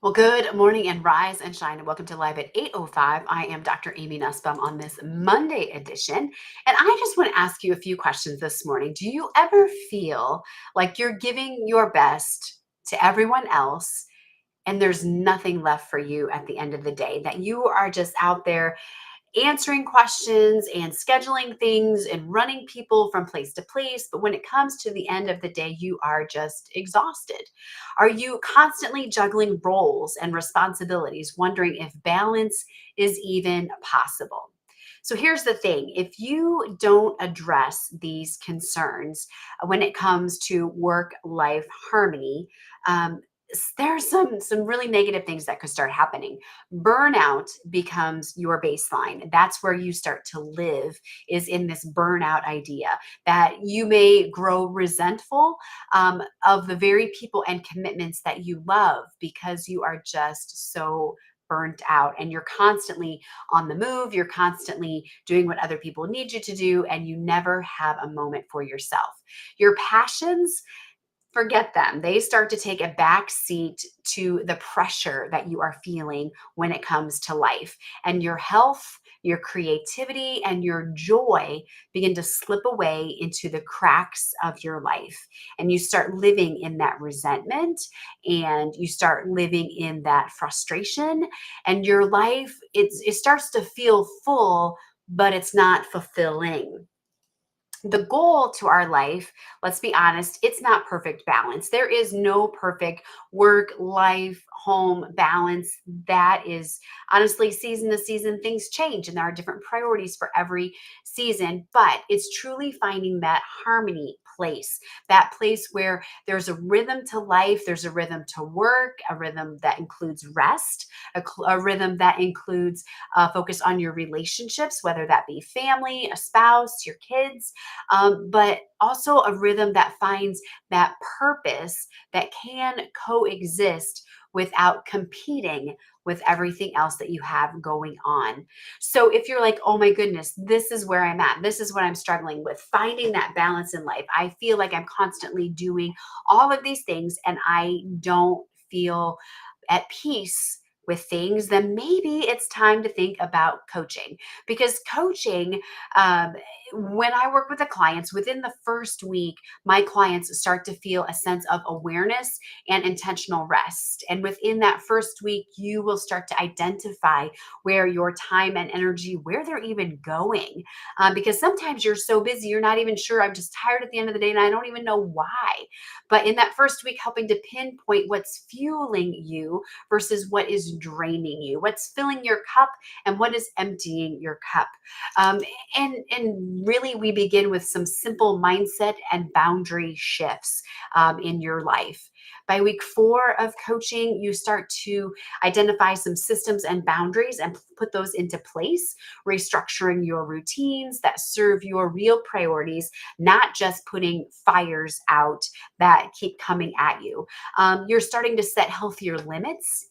Well, good morning and rise and shine, and welcome to Live at 8:05. I am Dr. Amy Nussbaum on this Monday edition, and I just want to ask you a few questions this morning. Do you ever feel like you're giving your best to everyone else and there's nothing left for you at the end of the day? That you are just out there answering questions and scheduling things and running people from place to place. But when it comes to the end of the day, you are just exhausted. Are you constantly juggling roles and responsibilities, wondering if balance is even possible? So here's the thing, if you don't address these concerns when it comes to work life harmony, um, there's some really negative things that could start happening. Burnout becomes your baseline. That's where you start to live, is in this burnout idea that you may grow resentful of the very people and commitments that you love because you are just so burnt out and you're constantly on the move. You're constantly doing what other people need you to do, and you never have a moment for yourself. Your passions, forget them. They start to take a back seat to the pressure that you are feeling when it comes to life. And your health, your creativity, and your joy begin to slip away into the cracks of your life. And you start living in that resentment, and you start living in that frustration. And your life, it starts to feel full, but it's not fulfilling. The goal to our life, let's be honest, it's not perfect balance. There is no perfect work, life, home balance. That is honestly season to season, things change and there are different priorities for every season. But it's truly finding that harmony place, that place where there's a rhythm to life, there's a rhythm to work, a rhythm that includes rest, a rhythm that includes focus on your relationships, whether that be family, a spouse, your kids, but also a rhythm that finds that purpose that can coexist without competing with everything else that you have going on. So if you're like, oh my goodness, this is where I'm at, this is what I'm struggling with, finding that balance in life. I feel like I'm constantly doing all of these things and I don't feel at peace with things, then maybe it's time to think about coaching. Because coaching, um, when I work with the clients, within the first week, my clients start to feel a sense of awareness and intentional rest. And within that first week, you will start to identify where your time and energy, where they're even going. Because sometimes you're so busy, you're not even sure. I'm just tired at the end of the day and I don't even know why. But in that first week, helping to pinpoint what's fueling you versus what is draining you, what's filling your cup and what is emptying your cup. Um, and really, we begin with some simple mindset and boundary shifts in your life. By week 4 of coaching, you start to identify some systems and boundaries and put those into place, restructuring your routines that serve your real priorities, not just putting fires out that keep coming at you. You're starting to set healthier limits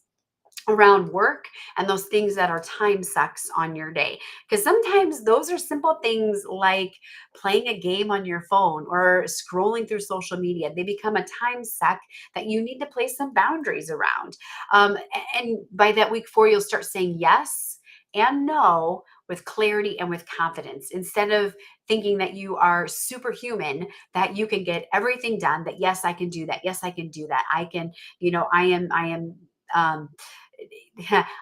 around work and those things that are time sucks on your day. Because sometimes those are simple things like playing a game on your phone or scrolling through social media. They become a time suck that you need to place some boundaries around. And by that week 4, you'll start saying yes and no with clarity and with confidence, instead of thinking that you are superhuman, that you can get everything done, that yes, I can do that. Yes, I can do that. I can, I am um,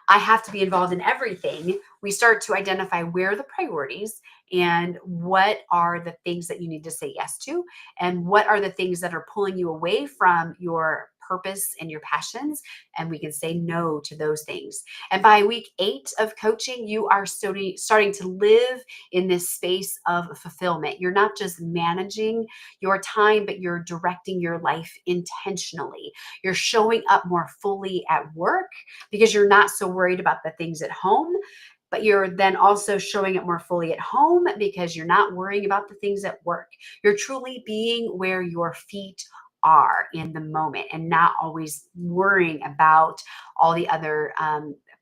I have to be involved in everything. We start to identify where are the priorities and what are the things that you need to say yes to, and what are the things that are pulling you away from your purpose and your passions. And we can say no to those things. And by week 8 of coaching, you are starting to live in this space of fulfillment. You're not just managing your time, but you're directing your life intentionally. You're showing up more fully at work because you're not so worried about the things at home, but you're then also showing it more fully at home because you're not worrying about the things at work. You're truly being where your feet are in the moment and not always worrying about all the other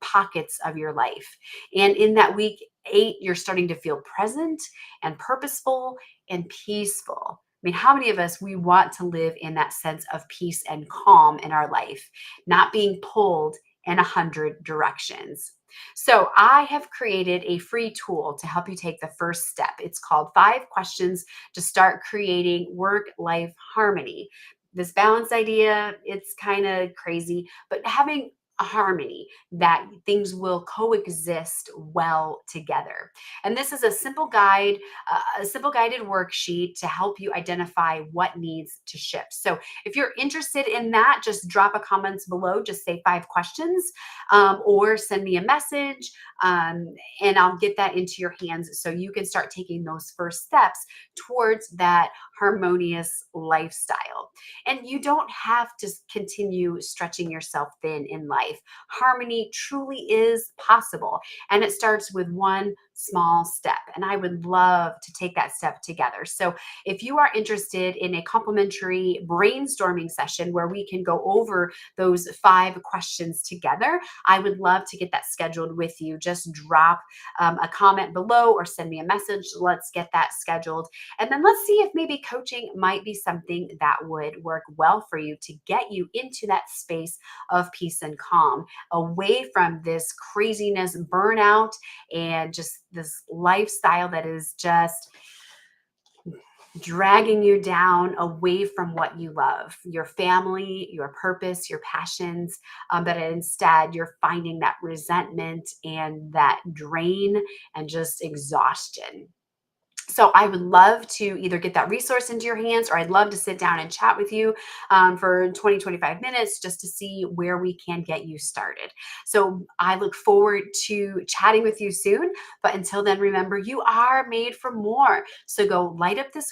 pockets of your life. And in that week 8, you're starting to feel present and purposeful and peaceful. mean, how many of us we want to live in that sense of peace and calm in our life, not being pulled in 100 directions? So, I have created a free tool to help you take the first step. It's called 5 Questions to Start Creating Work Life Harmony. This balance idea, it's kind of crazy, but having a harmony that things will coexist well together. And this is a simple guide, a simple guided worksheet to help you identify what needs to shift. So if you're interested in that, just drop a comments below, just say 5 questions, or send me a message, and I'll get that into your hands so you can start taking those first steps towards that harmonious lifestyle. And you don't have to continue stretching yourself thin in life. Harmony truly is possible. And it starts with one small step. And I would love to take that step together. So if you are interested in a complimentary brainstorming session where we can go over those 5 questions together, I would love to get that scheduled with you. Just drop a comment below or send me a message. Let's get that scheduled. And then let's see if maybe coaching might be something that would work well for you to get you into that space of peace and calm, away from this craziness, burnout, and just this lifestyle that is just dragging you down away from what you love, your family, your purpose, your passions, but instead you're finding that resentment and that drain and just exhaustion. So I would love to either get that resource into your hands, or I'd love to sit down and chat with you for 20, 25 minutes just to see where we can get you started. So I look forward to chatting with you soon. But until then, remember, you are made for more. So go light up this